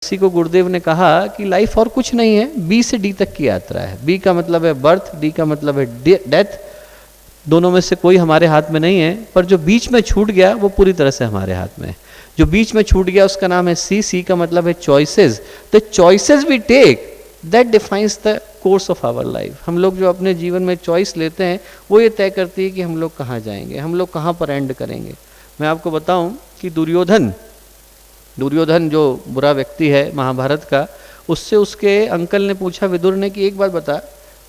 इसी को गुरुदेव ने कहा कि लाइफ और कुछ नहीं है, बी से डी तक की यात्रा है। बी का मतलब है बर्थ, डी का मतलब है डेथ। दोनों में से कोई हमारे हाथ में नहीं है, पर जो बीच में छूट गया वो पूरी तरह से हमारे हाथ में है। जो बीच में छूट गया उसका नाम है सी। सी का मतलब है choices. The choices we take that defines the course of our life. हम लोग जो अपने जीवन में चॉइस लेते हैं वो ये तय करती है कि हम लोग कहाँ जाएंगे, हम लोग कहाँ पर एंड करेंगे। मैं आपको बताऊं कि दुर्योधन जो बुरा व्यक्ति है महाभारत का, उससे उसके अंकल ने पूछा, विदुर ने, कि एक बात बता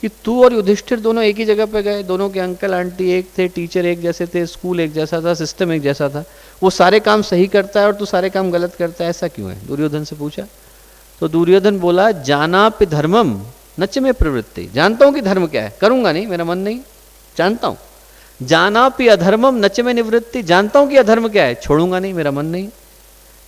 कि तू और युधिष्ठिर दोनों एक ही जगह पे गए, दोनों के अंकल आंटी एक थे, टीचर एक जैसे थे, स्कूल एक जैसा था, सिस्टम एक जैसा था, वो सारे काम सही करता है और तू सारे काम गलत करता है, ऐसा क्यों है? दुर्योधन से पूछा। तो दुर्योधन बोला, जानापि धर्मम नच में प्रवृत्ति। जानता हूं कि धर्म क्या है, करूंगा नहीं, मेरा मन नहीं, जानता हूं। जानापि अधर्मम नच में निवृत्ति। जानता हूं कि अधर्म क्या है, छोड़ूंगा नहीं, मेरा मन नहीं।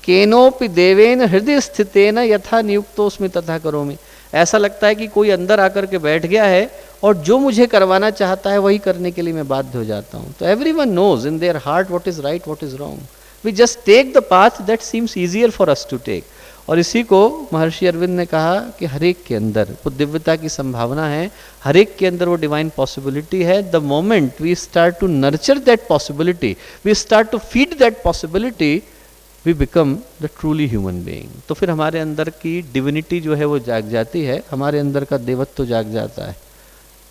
केनोपि देवेन हृदय स्थितेन यथा नियुक्तोस्मि तथा करोमि। ऐसा लगता है कि कोई अंदर आकर के बैठ गया है और जो मुझे करवाना चाहता है वही करने के लिए मैं बाध्य हो जाता हूं। तो everyone knows in their heart what is right, what is wrong. We just take the path that seems easier for us to take. और इसी को महर्षि अरविंद ने कहा कि हर एक के अंदर वो दिव्यता की संभावना है, हर एक के अंदर वो डिवाइन पॉसिबिलिटी है। The moment we start to nurture that possibility, we start to feed that possibility, we become the truly human being. तो फिर हमारे अंदर की डिविनिटी जो है वो जाग जाती है, हमारे अंदर का देवत्व जाग जाता है।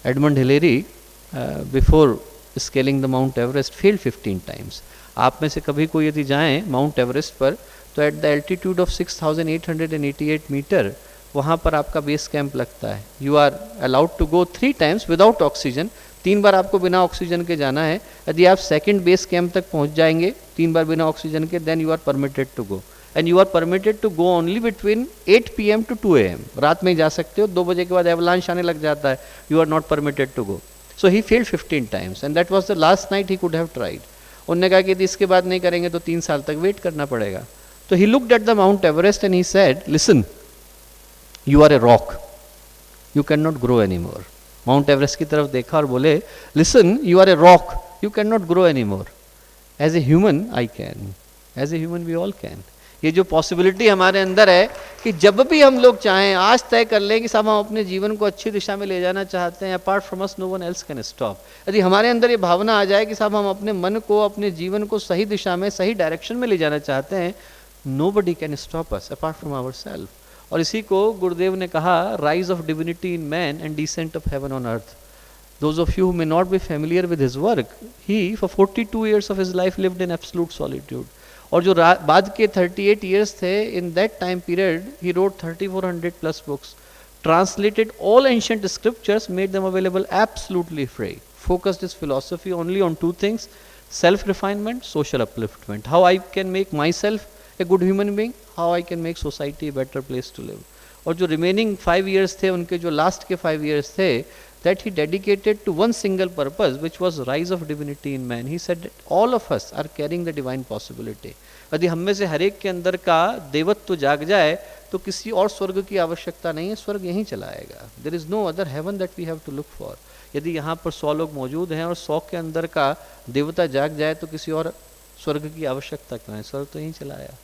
Edmund Hillary before scaling the Mount Everest failed 15 times. आप में से कभी कोई यदि जाएं माउंट एवरेस्ट पर, तो at the altitude of 6888 metre वहाँ पर आपका बेस कैंप लगता है। You are allowed to go 3 times without oxygen. 3 बार आपको बिना ऑक्सीजन के जाना है। यदि आप सेकंड बेस कैंप तक पहुंच जाएंगे 3 बार बिना ऑक्सीजन के, then you are permitted to go, and you are permitted to go only between 8 PM to 2 AM। रात में ही जा सकते हो, 2 बजे के बाद एवलांश आने लग जाता है, you are not permitted to go. So he failed 15 times and that was the last night he could have tried. उन्होंने कहा कि यदि इसके बाद नहीं करेंगे तो 3 साल तक वेट करना पड़ेगा। तो he looked at the Mount Everest and he said, listen, you are a rock, you can not grow any more. Mount Everest की तरफ देखा और बोले, listen, you are a rock, you can not grow any more. As a human I can, as a human we all can. ये जो possibility हमारे अंदर है कि जब भी हम लोग चाहें, आज तय कर लें कि साहब हम अपने जीवन को अच्छी दिशा में ले जाना चाहते हैं, apart from us know one else can stop. यदि हमारे अंदर ये भावना आ जाए कि साहब हम अपने मन को, अपने जीवन को सही दिशा में, सही डायरेक्शन में ले जाना चाहते हैं, nobody can stop us apart from ourselves। और इसी को गुरुदेव ने कहा, rise of divinity in man and descent of heaven on earth। Those of you who may not be familiar with his work, he for 42 years of his life lived in absolute solitude। और जो बाद के 38 years थे, in that time period he wrote 3400 plus books, translated all ancient scriptures, made them available absolutely free, focused his philosophy only on 2 things, self refinement, social upliftment, how I can make myself a good human being, how I can make society a better place to live। और जो remaining 5 years थे, उनके जो last के 5 years थे, that he dedicated to one single purpose, which was rise of divinity in man। He said that all of us are carrying the divine possibility। यदि हम में से हर एक के अंदर का देवत्व जाग जाए तो किसी और स्वर्ग की आवश्यकता नहीं है, स्वर्ग यहीं चला आएगा। There is no other heaven that we have to look for। यदि यहाँ पर 100 लोग मौजूद हैं और 100 के अंदर का देवता जाग जाए तो किसी और स्वर्ग की आवश्यकता क्यों है, स्वर्ग तो यहीं चला आया।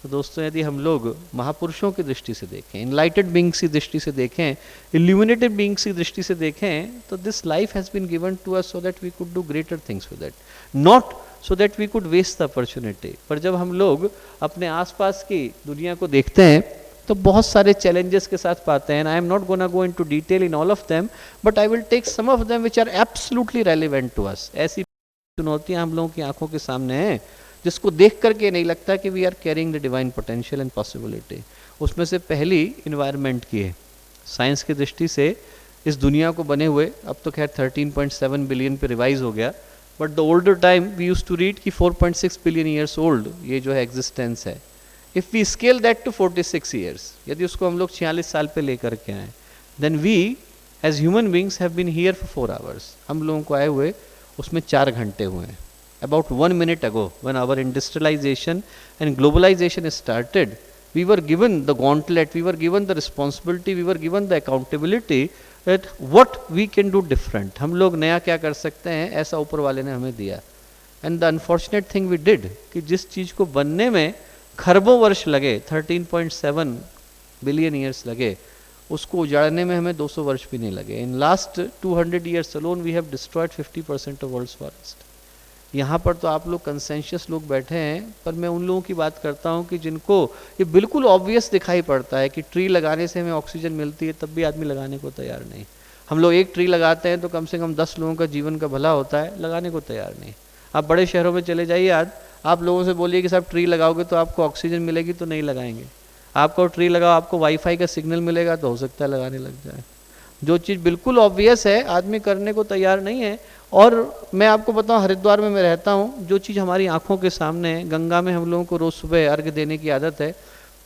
तो दोस्तों, यदि हम लोग महापुरुषों की दृष्टि से देखें, इनलाइटेड बीइंग्स की दृष्टि से देखें, इल्यूमिनेटेड बीइंग्स की दृष्टि से देखें, तो this life has been given to us so that we could do greater things with it, not so that we could waste the opportunity. पर जब हम लोग अपने आसपास की दुनिया को देखते हैं तो बहुत सारे चैलेंजेस के साथ पाते हैं। I am not gonna go into detail in all of them, but I will take some of them which are absolutely relevant to us. ऐसी चुनौतियां हम लोगों की आंखों के सामने हैं जिसको देख करके नहीं लगता कि we are carrying the divine potential and possibility. उसमें से पहली इन्वायरमेंट की है। साइंस की दृष्टि से इस दुनिया को बने हुए अब तो खैर 13.7 बिलियन पे रिवाइज हो गया, but the older time we used to read कि 4.6 बिलियन ईयर्स ओल्ड ये जो है एग्जिस्टेंस है। If we scale that to 46 years, यदि उसको हम लोग 46 साल पे लेकर के आए, then we as human beings have been here for 4 hours. हम लोगों को आए हुए उसमें 4 घंटे हुए हैं। About 1 minute ago, when our industrialization and globalization started, we were given the gauntlet, we were given the responsibility, we were given the accountability that what we can do different। हम लोग नया क्या कर सकते हैं, ऐसा ऊपर वाले ने हमें दिया। And the unfortunate thing we did कि जिस चीज़ को बनने में खरबों वर्ष लगे, 13.7 बिलियन ईयर्स लगे, उसको उजाड़ने में हमें 200 वर्ष भी नहीं लगे। In last 200 years alone we have destroyed 50% of world's forest. यहाँ पर तो आप लोग कंसेंशियस लोग बैठे हैं, पर मैं उन लोगों की बात करता हूँ कि जिनको ये बिल्कुल ऑब्वियस दिखाई पड़ता है कि ट्री लगाने से हमें ऑक्सीजन मिलती है, तब भी आदमी लगाने को तैयार नहीं। हम लोग एक ट्री लगाते हैं तो कम से कम 10 लोगों का जीवन का भला होता है, लगाने को तैयार नहीं। आप बड़े शहरों में चले जाइए, आज आप लोगों से बोलिए कि साहब ट्री लगाओगे तो आपको ऑक्सीजन मिलेगी, तो नहीं लगाएंगे। आपको ट्री लगाओ, आपको वाईफाई का सिग्नल मिलेगा, तो हो सकता है लगाने लग जाए। जो चीज़ बिल्कुल ऑब्वियस है आदमी करने को तैयार नहीं है। और मैं आपको बताऊं, हरिद्वार में मैं रहता हूं, जो चीज़ हमारी आंखों के सामने है, गंगा में हम लोगों को रोज़ सुबह अर्घ देने की आदत है,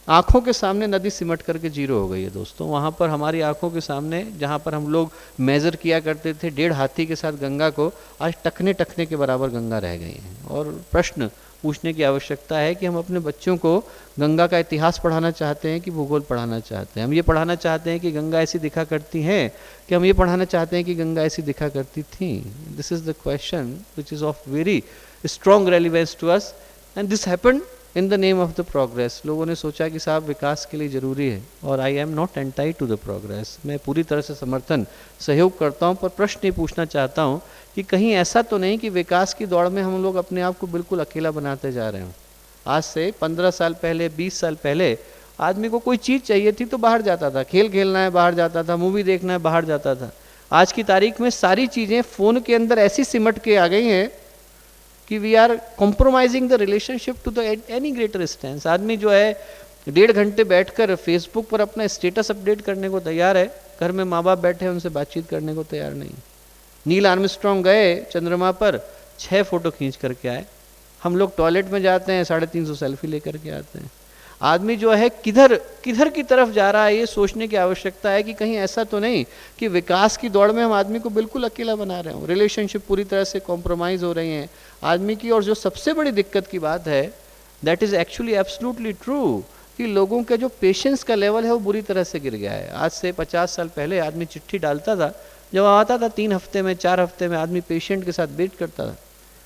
आंखों के सामने नदी सिमट करके जीरो हो गई है दोस्तों। वहाँ पर हमारी आंखों के सामने जहाँ पर हम लोग मेज़र किया करते थे 1.5 हाथी के साथ गंगा को, आज टकने टकने के बराबर गंगा रह गई है। और प्रश्न पूछने की आवश्यकता है कि हम अपने बच्चों को गंगा का इतिहास पढ़ाना चाहते हैं कि भूगोल पढ़ाना चाहते हैं। हम ये पढ़ाना चाहते हैं कि गंगा ऐसी दिखा करती हैं, कि हम ये पढ़ाना चाहते हैं कि गंगा ऐसी दिखा करती थी। This is the question which is of very strong relevance to us, and this happened in the name of the progress. लोगों ने सोचा कि साहब विकास के लिए ज़रूरी है, और I am not anti to the progress, मैं पूरी तरह से समर्थन सहयोग करता हूँ, पर प्रश्न ये पूछना चाहता हूँ कि कहीं ऐसा तो नहीं कि विकास की दौड़ में हम लोग अपने आप को बिल्कुल अकेला बनाते जा रहे हों। आज से 15 साल पहले, 20 साल पहले आदमी को कोई चीज़ चाहिए थी तो बाहर जाता था, खेल खेलना है बाहर जाता था, मूवी देखना है बाहर जाता था। आज की तारीख में सारी चीज़ें फ़ोन के अंदर ऐसी सिमट के आ गई हैं कि we are compromising the relationship to the any greater extents. आदमी जो है 1.5 घंटे बैठकर फेसबुक पर अपना स्टेटस अपडेट करने को तैयार है, घर में माँ बाप बैठे हैं उनसे बातचीत करने को तैयार नहीं। नील आर्मस्ट्रॉन्ग गए चंद्रमा पर, 6 फोटो खींच करके आए। हम लोग टॉयलेट में जाते हैं, 350 सेल्फी लेकर के आते हैं। आदमी जो है किधर किधर की तरफ जा रहा है, ये सोचने की आवश्यकता है कि कहीं ऐसा तो नहीं कि विकास की दौड़ में हम आदमी को बिल्कुल अकेला बना रहे हो, रिलेशनशिप पूरी तरह से कॉम्प्रोमाइज़ हो रही हैं आदमी की। और जो सबसे बड़ी दिक्कत की बात है, that is actually absolutely true, कि लोगों का जो पेशेंस का लेवल है वो बुरी तरह से गिर गया है। आज से 50 साल पहले आदमी चिट्ठी डालता था, जब आता था 3 हफ्ते में, 4 हफ्ते में आदमी पेशेंट के साथ वेट करता था।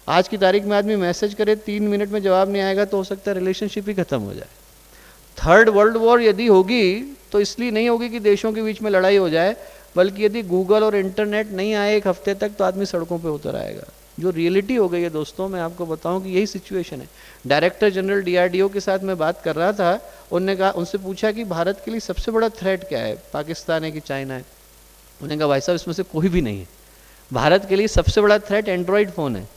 आज की तारीख में आदमी मैसेज करे, 3 मिनट में जवाब नहीं आएगा तो हो सकता है रिलेशनशिप ही खत्म हो जाए। 3rd वर्ल्ड वॉर यदि होगी तो इसलिए नहीं होगी कि देशों के बीच में लड़ाई हो जाए, बल्कि यदि गूगल और इंटरनेट नहीं आए 1 हफ्ते तक तो आदमी सड़कों पे उतर आएगा। जो रियलिटी हो गई है दोस्तों, मैं आपको बताऊं कि यही सिचुएशन है। डायरेक्टर जनरल DRDO के साथ मैं बात कर रहा था, उन्होंने कहा, उनसे पूछा कि भारत के लिए सबसे बड़ा थ्रेट क्या है, पाकिस्तान है कि चाइना है। उन्होंने कहा भाई साहब इसमें से कोई भी नहीं है, भारत के लिए सबसे बड़ा थ्रेट एंड्रॉयड फ़ोन है।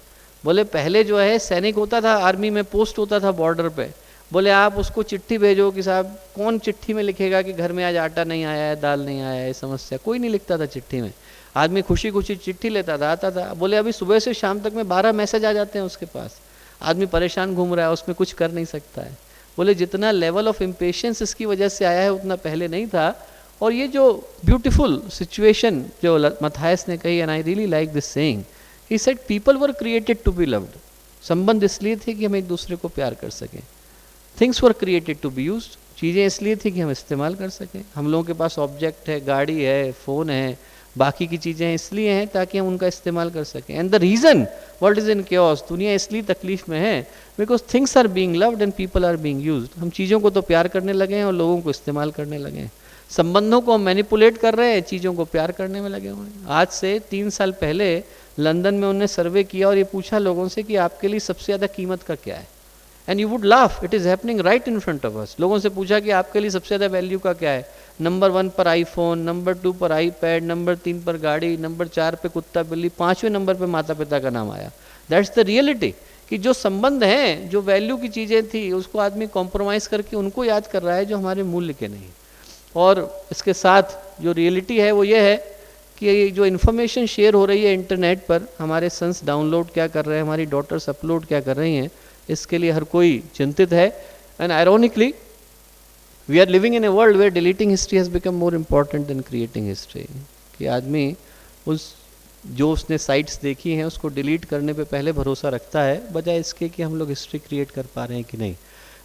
बोले पहले जो है सैनिक होता था, आर्मी में पोस्ट होता था बॉर्डर पे, बोले आप उसको चिट्ठी भेजो कि साहब कौन चिट्ठी में लिखेगा कि घर में आज आटा नहीं आया है, दाल नहीं आया है, समस्या कोई नहीं लिखता था चिट्ठी में। आदमी खुशी खुशी चिट्ठी लेता था, आता था। बोले अभी सुबह से शाम तक में 12 मैसेज आ जाते हैं उसके पास, आदमी परेशान घूम रहा है, उसमें कुछ कर नहीं सकता है। बोले जितना लेवल ऑफ इम्पेशेंस इसकी वजह से आया है उतना पहले नहीं था। और ये जो ब्यूटीफुल सिचुएशन जो मथायस ने कही, and I really like this saying, he said people were created to be loved. संबंध इसलिए थे कि हम एक दूसरे को प्यार कर सकें। Things were created to be used, चीज़ें इसलिए थी कि हम इस्तेमाल कर सकें। हम लोगों के पास ऑब्जेक्ट है, गाड़ी है, फ़ोन है, बाकी की चीज़ें इसलिए हैं ताकि हम उनका इस्तेमाल कर सकें। And the reason world is in chaos, दुनिया इसलिए तकलीफ में है because things are being loved and people are being used. हम चीज़ों को तो प्यार करने लगे हैं और लोगों को इस्तेमाल करने लगे हैं। संबंधों को हम मैनिपुलेट कर रहे हैं, चीज़ों को प्यार करने में लगे हुए हैं। आज से 3 साल पहले लंदन में उन्होंने सर्वे किया और ये पूछा लोगों से कि आपके लिए सबसे ज़्यादा कीमत का क्या है। And you would laugh, it is happening right in front of us. लोगों से पूछा कि आपके लिए सबसे ज़्यादा वैल्यू का क्या है। नंबर 1 पर आईफोन, नंबर 2 पर आईपैड, नंबर 3 पर गाड़ी, नंबर 4 पे कुत्ता बिल्ली, 5वें नंबर पे माता पिता का नाम आया। दैट्स द रियलिटी, कि जो संबंध हैं, जो वैल्यू की चीज़ें थी, उसको आदमी कॉम्प्रोमाइज़ करके उनको याद कर रहा है जो हमारे मूल्य के नहीं। और इसके साथ जो रियलिटी है वो ये है कि जो इन्फॉर्मेशन शेयर हो रही है इंटरनेट पर, हमारे सन्स डाउनलोड क्या कर रहे हैं, हमारी डॉटर्स अपलोड क्या कर रही हैं, इसके लिए हर कोई चिंतित है। And ironically we are living in a world where deleting history has become more important than creating history. कि आदमी उस जो उसने साइट्स देखी हैं उसको डिलीट करने पे पहले भरोसा रखता है, बजाय इसके कि हम लोग हिस्ट्री क्रिएट कर पा रहे हैं कि नहीं।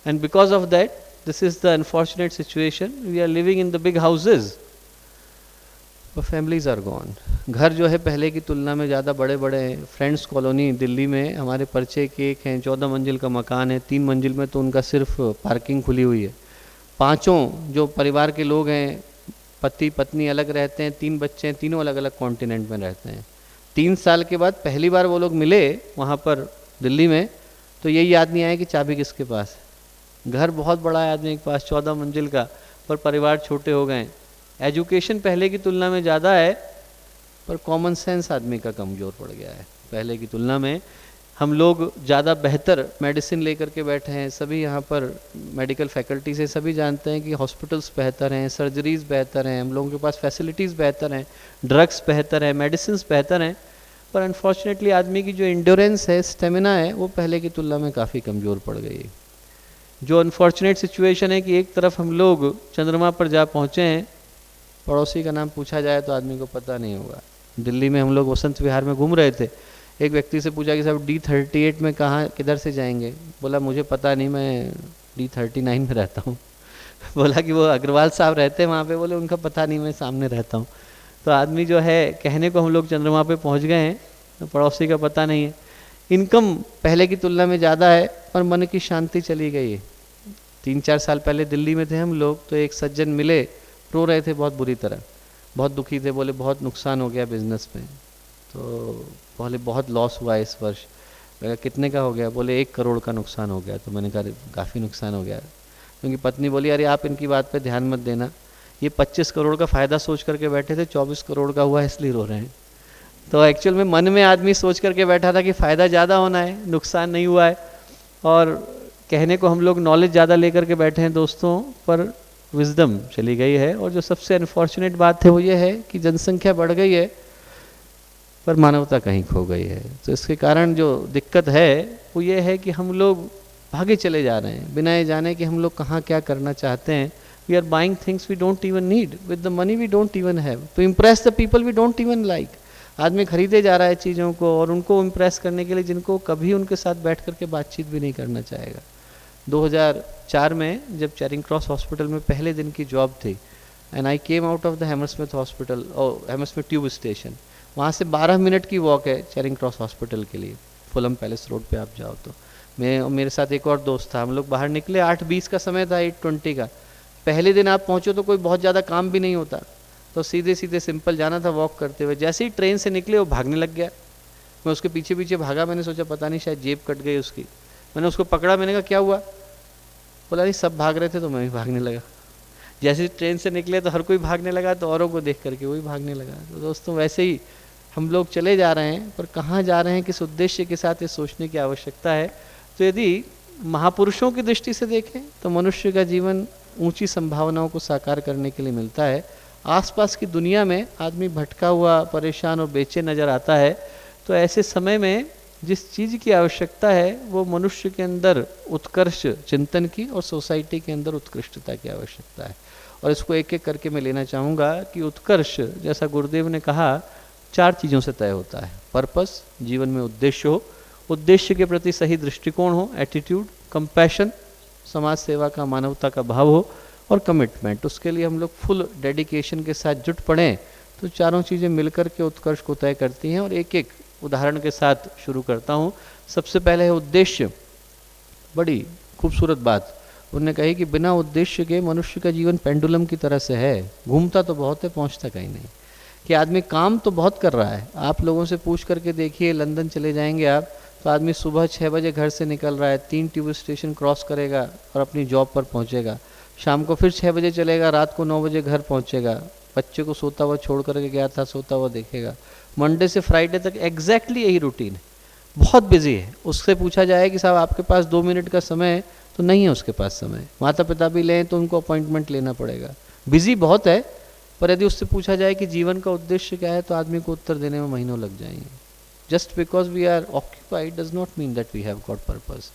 And because of that this is the unfortunate situation, we are living in the big houses, but families are gone. घर जो है पहले की तुलना में ज़्यादा बड़े बड़े हैं। फ्रेंड्स कॉलोनी दिल्ली में हमारे परिचय के एक हैं, 14 मंजिल का मकान है, 3 मंजिल में तो उनका सिर्फ पार्किंग खुली हुई है। पांचों जो परिवार के लोग हैं, पति पत्नी अलग रहते हैं, 3 बच्चे हैं, तीनों अलग अलग कॉन्टिनेंट में रहते हैं। 3 साल के बाद पहली बार वो लोग मिले वहाँ पर दिल्ली में, तो यही याद नहीं आया कि चाबी किसके पास है। घर बहुत बड़ा है आदमी के पास, 14 मंजिल का, पर परिवार छोटे हो गए। एजुकेशन पहले की तुलना में ज़्यादा है, पर कॉमन सेंस आदमी का कमज़ोर पड़ गया है। पहले की तुलना में हम लोग ज़्यादा बेहतर मेडिसिन लेकर के बैठे हैं। सभी यहाँ पर मेडिकल फैकल्टी से सभी जानते हैं कि हॉस्पिटल्स बेहतर हैं, सर्जरीज़ बेहतर हैं, हम लोगों के पास फैसिलिटीज़ बेहतर हैं, ड्रग्स बेहतर हैं, मेडिसिन बेहतर हैं। पर अनफॉर्चुनेटली आदमी की जो इंड्योरेंस है, स्टेमिना है, वो पहले की तुलना में काफ़ी कमज़ोर पड़ गई है। जो अनफॉर्चुनेट सिचुएशन है कि एक तरफ हम लोग चंद्रमा पर जा पहुँचे हैं, पड़ोसी का नाम पूछा जाए तो आदमी को पता नहीं होगा। दिल्ली में हम लोग वसंत विहार में घूम रहे थे, एक व्यक्ति से पूछा कि साहब D38 में कहाँ किधर से जाएंगे? बोला मुझे पता नहीं, मैं D39 में रहता हूँ। बोला कि वो अग्रवाल साहब रहते हैं वहाँ पे, बोले उनका पता नहीं, मैं सामने रहता हूँ। तो आदमी जो है कहने को हम लोग चंद्रमा पे पहुँच गए हैं, तो पड़ोसी का पता नहीं है। इनकम पहले की तुलना में ज़्यादा है, पर मन की शांति चली गई है। 3-4 साल पहले दिल्ली में थे हम लोग, तो एक सज्जन मिले, रो रहे थे बहुत बुरी तरह, बहुत दुखी थे। बोले बहुत नुकसान हो गया बिजनेस में। तो बोले बहुत लॉस हुआ इस वर्ष। कितने का हो गया? बोले 1 करोड़ का नुकसान हो गया। तो मैंने कहा काफ़ी नुकसान हो गया। क्योंकि पत्नी बोली अरे आप इनकी बात पे ध्यान मत देना, ये 25 करोड़ का फ़ायदा सोच करके बैठे थे, 24 करोड़ का हुआ इसलिए रो रहे हैं। तो एक्चुअल में मन में आदमी सोच करके बैठा था कि फ़ायदा ज़्यादा होना है, नुकसान नहीं हुआ है। और कहने को हम लोग नॉलेज ज़्यादा लेकर के बैठे हैं दोस्तों, पर विजडम चली गई है। और जो सबसे अनफॉर्चुनेट बात है वो ये है कि जनसंख्या बढ़ गई है, पर मानवता कहीं खो गई है। तो इसके कारण जो दिक्कत है वो ये है कि हम लोग भागे चले जा रहे हैं बिना ये जाने कि हम लोग कहाँ क्या करना चाहते हैं। We are buying things we don't even need with the money we don't even have to impress the people we don't even like. आदमी खरीदे जा रहा है चीज़ों को, और उनको इम्प्रेस करने के लिए जिनको कभी उनके साथ बैठ करके बातचीत भी नहीं करना चाहेगा। 2004 में जब चैरिंग क्रॉस हॉस्पिटल में पहले दिन की जॉब थी, and I came out of the Hammersmith hospital और हैमरस्मिथ ट्यूब स्टेशन, वहाँ से 12 मिनट की वॉक है चैरिंग क्रॉस हॉस्पिटल के लिए। फुलम पैलेस रोड पे आप जाओ तो मैं और मेरे साथ एक और दोस्त था, हम लोग बाहर निकले। 8:20 का समय था, 8:20 का। पहले दिन आप पहुँचो तो कोई बहुत ज़्यादा काम भी नहीं होता, तो सीधे सीधे सिंपल जाना था वॉक करते हुए। जैसे ही ट्रेन से निकले वो भागने लग गया। मैं उसके पीछे पीछे भागा, मैंने सोचा पता नहीं शायद जेब कट गई उसकी। मैंने उसको पकड़ा, मैंने कहा क्या हुआ? बोला नहीं सब भाग रहे थे तो मैं भी भागने लगा। जैसे ट्रेन से निकले तो हर कोई भागने लगा, तो औरों को देख करके वही भागने लगा। तो दोस्तों वैसे ही हम लोग चले जा रहे हैं, पर कहाँ जा रहे हैं, किस उद्देश्य के साथ, ये सोचने की आवश्यकता है। तो यदि महापुरुषों की दृष्टि से देखें तो मनुष्य का जीवन ऊंची संभावनाओं को साकार करने के लिए मिलता है। आसपास की दुनिया में आदमी भटका हुआ, परेशान और बेचैन नज़र आता है। तो ऐसे समय में जिस चीज़ की आवश्यकता है वो मनुष्य के अंदर उत्कर्ष चिंतन की और सोसाइटी के अंदर उत्कृष्टता की आवश्यकता है। और इसको एक एक करके मैं लेना चाहूँगा कि उत्कर्ष, जैसा गुरुदेव ने कहा, 4 चीज़ों से तय होता है। पर्पस, जीवन में उद्देश्य हो, उद्देश्य के प्रति सही दृष्टिकोण हो, एटीट्यूड, कंपैशन, समाज सेवा का, मानवता का भाव हो, और कमिटमेंट। उसके लिए हम लोग फुल डेडिकेशन के साथ जुट पड़ें तो चारों चीज़ें मिलकर के उत्कर्ष को तय करती हैं। और एक एक उदाहरण के साथ शुरू करता हूँ। सबसे पहले है उद्देश्य। बड़ी खूबसूरत बात उन्होंने कही कि बिना उद्देश्य के मनुष्य का जीवन पेंडुलम की तरह से है, घूमता तो बहुत है, पहुँचता कहीं नहीं। कि आदमी काम तो बहुत कर रहा है। आप लोगों से पूछ करके देखिए, लंदन चले जाएंगे आप तो आदमी सुबह 6 बजे घर से निकल रहा है, 3 ट्यूब स्टेशन क्रॉस करेगा और अपनी जॉब पर पहुँचेगा। शाम को फिर 6 बजे चलेगा, रात को 9 बजे घर पहुँचेगा। बच्चे को सोता हुआ छोड़ करके गया था, सोता हुआ देखेगा। मंडे से फ्राइडे तक एग्जैक्टली यही रूटीन है। बहुत बिजी है। उससे पूछा जाए कि साहब आपके पास 2 मिनट का समय है, तो नहीं है उसके पास समय। माता पिता भी लें तो उनको अपॉइंटमेंट लेना पड़ेगा। बिजी बहुत है, पर यदि उससे पूछा जाए कि जीवन का उद्देश्य क्या है तो आदमी को उत्तर देने में महीनों लग जाएंगे। Just because we are occupied does not mean that we have got purpose.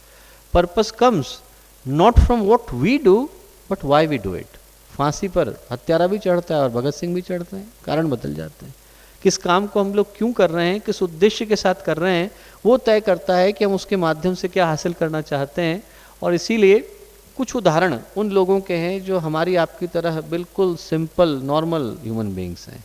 Purpose comes not from what we do but why we do it. फांसी पर हत्यारा भी चढ़ता है और भगत सिंह भी चढ़ते हैं, कारण बदल जाते हैं। किस काम को हम लोग क्यों कर रहे हैं, किस उद्देश्य के साथ कर रहे हैं, वो तय करता है कि हम उसके माध्यम से क्या हासिल करना चाहते हैं। और इसीलिए कुछ उदाहरण उन लोगों के हैं जो हमारी आपकी तरह बिल्कुल सिंपल नॉर्मल ह्यूमन बीइंग्स हैं।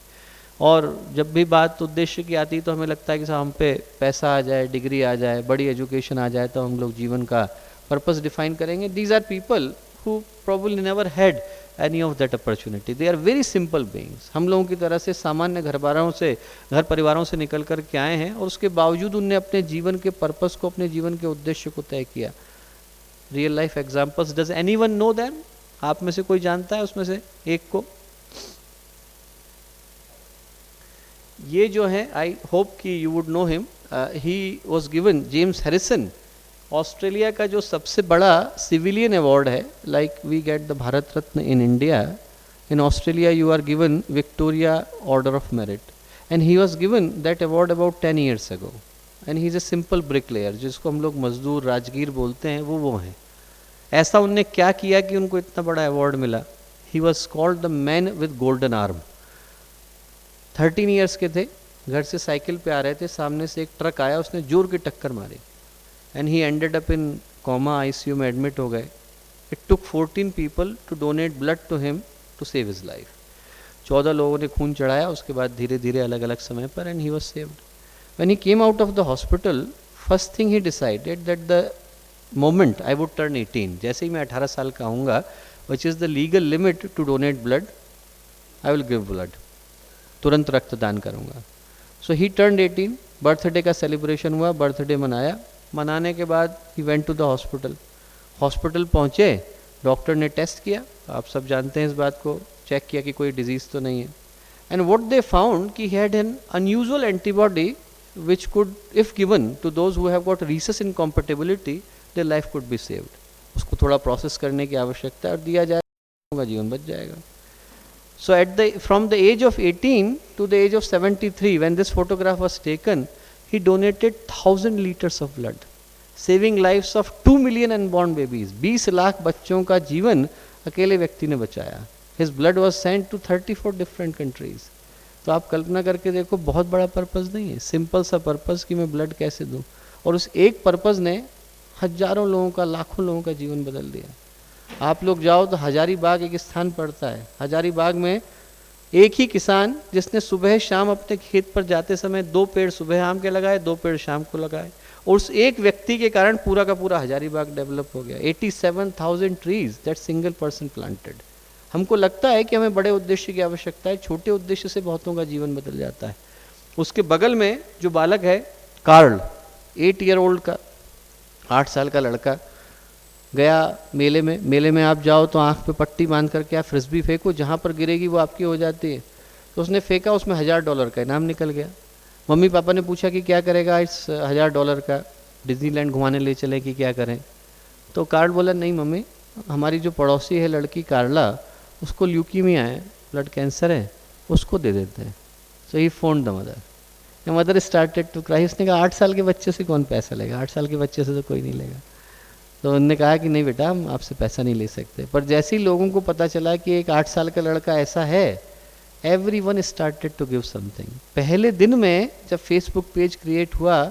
और जब भी बात उद्देश्य की आती तो हमें लगता है कि साहब हम पे पैसा आ जाए, डिग्री आ जाए, बड़ी एजुकेशन आ जाए तो हम लोग जीवन का पर्पस डिफाइन करेंगे. These are people who probably never had any of that opportunity. They are very simple beings. हम लोगों की तरह से सामान्य घर परिवारों से निकल कर के आए हैं और उसके बावजूद उनने अपने जीवन के पर्पस को, अपने जीवन के उद्देश्य को तय किया. Real life examples. Does anyone know them? आप में से कोई जानता है उसमें से एक को? ये जो है, आई होप कि you would know him. He was given, James Harrison, Australia का जो सबसे बड़ा सिविलियन अवार्ड है. Like we get the Bharat Ratna in India, in Australia you are given Victoria Order of Merit, and he was given that award about 10 years ago. And he is a simple bricklayer, जिसको हम लोग मजदूर, राजगीर बोलते हैं, वो हैं. ऐसा उनने क्या किया कि उनको इतना बड़ा अवार्ड मिला? He was called the man with golden arm. 13 years के थे, घर से साइकिल पे आ रहे थे, सामने से एक ट्रक आया, उसने जोर की टक्कर मारी and he ended up in coma, ICU में एडमिट हो गए. It took 14 people to donate blood to him to save his life. 14 लोगों ने खून चढ़ाया उसके बाद धीरे धीरे अलग अलग समय पर, and he was saved. When he came out of the hospital, first thing he decided that the moment I would turn 18, जैसे ही मैं 18 साल का होऊंगा, which is the legal limit to donate blood, I will give blood, तुरंत रक्तदान करूंगा. So he turned 18. Birthday का सेलिब्रेशन हुआ, बर्थडे मनाया. मनाने के बाद he went to the hospital. Hospital पहुंचे, डॉक्टर ने टेस्ट किया, आप सब जानते हैं इस बात को, चेक किया कि कोई डिजीज़ तो नहीं है. एंड व्हाट दे फाउंड कि he had an unusual antibody which could, if given to those who have got rhesus incompatibility, their life could be saved. उसको थोड़ा प्रोसेस करने की आवश्यकता है और दिया जाएगा, जीवन बच जाएगा. So from the age of 18 to the age of 73, when this photograph was taken, he donated 1,000 liters of blood, saving lives of 2 million unborn babies. 20 lakh बच्चों का जीवन अकेले व्यक्ति ने बचाया. His blood was sent to 34 different countries. तो आप कल्पना करके देखो, बहुत बड़ा पर्पस नहीं है, सिंपल सा पर्पस कि मैं ब्लड कैसे दूं, और उस एक पर्पस ने हजारों लोगों का, लाखों लोगों का जीवन बदल दिया. आप लोग जाओ तो हजारीबाग एक स्थान पड़ता है, हजारीबाग में एक ही किसान जिसने सुबह शाम अपने खेत पर जाते समय 2 पेड़ सुबह आम के लगाए, 2 पेड़ शाम को लगाए, और उस एक व्यक्ति के कारण पूरा का पूरा हजारीबाग डेवलप हो गया. 87,000 trees that single person planted. हमको लगता है कि हमें बड़े उद्देश्य की आवश्यकता है, छोटे उद्देश्य से बहुतों का जीवन बदल जाता है. उसके बगल में जो बालक है कार्ल, 8 year old का, 8 साल का लड़का, गया मेले में आप जाओ तो आँख पे पट्टी बांध करके आप फ्रिस्बी फेंको, जहाँ पर गिरेगी वो आपकी हो जाती है. तो उसने फेंका, उसमें $1000 का इनाम निकल गया. मम्मी पापा ने पूछा कि क्या करेगा इस $1000 का, डिज्नीलैंड घुमाने ले चले कि क्या करें? तो कार्ल बोला, नहीं मम्मी, हमारी जो पड़ोसी है लड़की कार्ला, उसको ल्यूकीमिया है, ब्लड कैंसर है, उसको दे देते हैं. So he phoned the mother. Mother started to cry. उसने कहा 8 साल के बच्चे से कौन पैसा लेगा, 8 साल के बच्चे से तो कोई नहीं लेगा. तो उन्होंने कहा कि नहीं बेटा, हम आपसे पैसा नहीं ले सकते. पर जैसे ही लोगों को पता चला कि एक 8 साल का लड़का ऐसा है, everyone started to give something. पहले दिन में जब फेसबुक पेज क्रिएट हुआ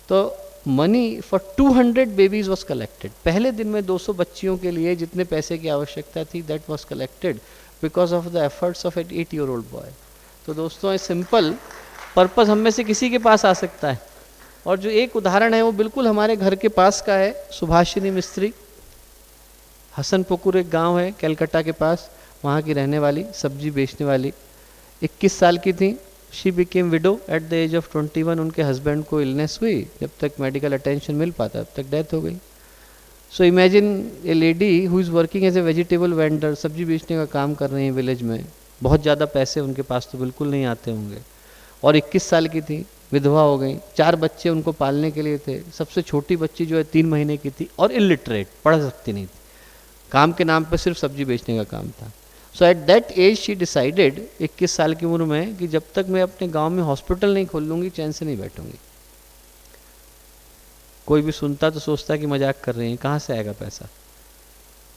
तो money for 200 babies was collected. पहले दिन में 200 बच्चियों के लिए जितने पैसे की आवश्यकता थी, that was collected because of the efforts of an 8 year old boy. तो दोस्तों, सिंपल पर्पस हम में से किसी के पास आ सकता है. और जो एक उदाहरण है वो बिल्कुल हमारे घर के पास का है. सुभाषिनी मिस्त्री, हसनपुकुर एक गांव है कलकत्ता के पास, वहाँ की रहने वाली, सब्जी बेचने वाली, 21 साल की थी. She became widow at the age of 21. उनके हस्बैंड को इलनेस हुई, जब तक मेडिकल अटेंशन मिल पाता तब तक डेथ हो गई. So imagine a lady who is working as a vegetable vendor, सब्जी बेचने का काम कर रही है विलेज में. बहुत ज़्यादा पैसे उनके पास तो बिल्कुल नहीं आते होंगे, और 21 साल की थी, विधवा हो गई. 4 बच्चे उनको पालने के लिए थे. सबसे छोटी बच्ची जो है 3 महीने की थी और इलिटरेट, पढ़ सकती नहीं थी. काम के नाम पर सिर्फ सब्जी बेचने का काम था. So at that age she decided, 21 साल की उम्र में, कि जब तक मैं अपने गांव में हॉस्पिटल नहीं खोल लूँगी चैन से नहीं बैठूंगी. कोई भी सुनता तो सोचता कि मजाक कर रहे हैं, कहाँ से आएगा पैसा.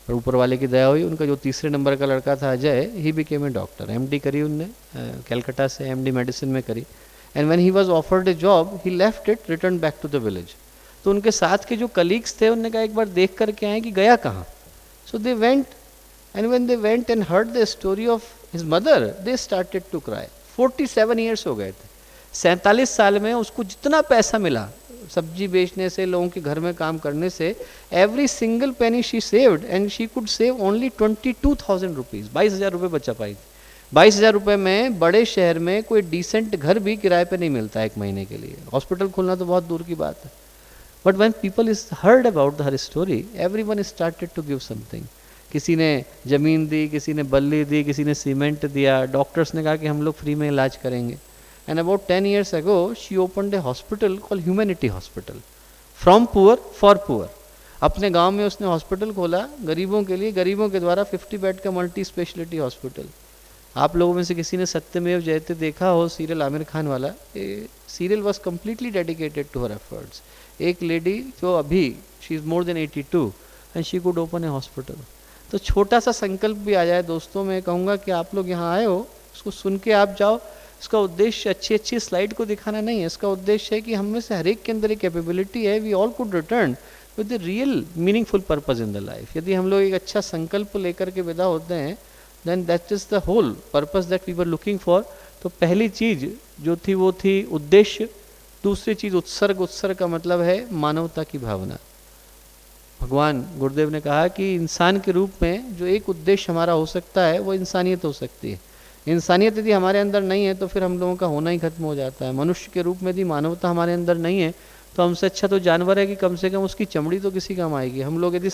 पर ऊपर वाले की दया हुई. उनका जो 3रे नंबर का लड़का था Ajay, he became a doctor. MD करी उनने कलकत्ता से, MD मेडिसिन में करी. And when he was offered a job, he left it, return back to the village. तो उनके साथ के जो कलीग्स थे उन्होंने कहा एक बार देख करके आए कि गया कहाँ. So they went, and when they went and heard the story of his mother, they started to cry. 47 years हो गए थे। 47 साल में उसको जितना पैसा मिला सब्जी बेचने से, लोगों के घर में काम करने से, every single penny she saved and she could save only 22,000 rupees, 22,000 रुपये बचा पाई थी। 22,000 रुपये में बड़े शहर में कोई डिसेंट घर भी किराए पे नहीं मिलता एक महीने के लिए, हॉस्पिटल खोलना तो बहुत दूर की बात है। But when people is heard about her story, everyone started to give something. किसी ने ज़मीन दी, किसी ने बल्ली दी, किसी ने सीमेंट दिया, डॉक्टर्स ने कहा कि हम लोग फ्री में इलाज करेंगे। And about 10 years ago, she opened a hospital called Humanity Hospital, from poor for poor. अपने गांव में उसने हॉस्पिटल खोला गरीबों के लिए, गरीबों के द्वारा 50 बेड का मल्टी स्पेशलिटी हॉस्पिटल। आप लोगों में से किसी ने सत्यमेव जयते देखा हो, सीरियल आमिर खान वाला, serial was completely dedicated to her efforts. एक लेडी जो अभी she is more than 82 and she could open a hospital. तो छोटा सा संकल्प भी आ जाए दोस्तों, मैं कहूँगा कि आप लोग यहाँ आए हो, उसको सुन के आप जाओ। इसका उद्देश्य अच्छी अच्छी स्लाइड को दिखाना नहीं है, इसका उद्देश्य है कि हम में से हर एक के अंदर एक कैपेबिलिटी है, we all could return with the real meaningful purpose in the life. यदि हम लोग एक अच्छा संकल्प लेकर के विदा होते हैं, then that is the whole purpose that we were looking for. तो पहली चीज जो थी वो थी उद्देश्य, दूसरी चीज उत्सर्ग। उत्सर्ग का मतलब है मानवता की भावना। भगवान गुरुदेव ने कहा कि इंसान के रूप में जो एक उद्देश्य हमारा हो सकता है वो इंसानियत हो सकती है। इंसानियत यदि हमारे अंदर नहीं है तो फिर हम लोगों का होना ही खत्म हो जाता है। मनुष्य के रूप में यदि मानवता हमारे अंदर नहीं है तो हमसे अच्छा तो जानवर है कि कम से कम उसकी चमड़ी तो किसी काम आएगी। हम लोग यदि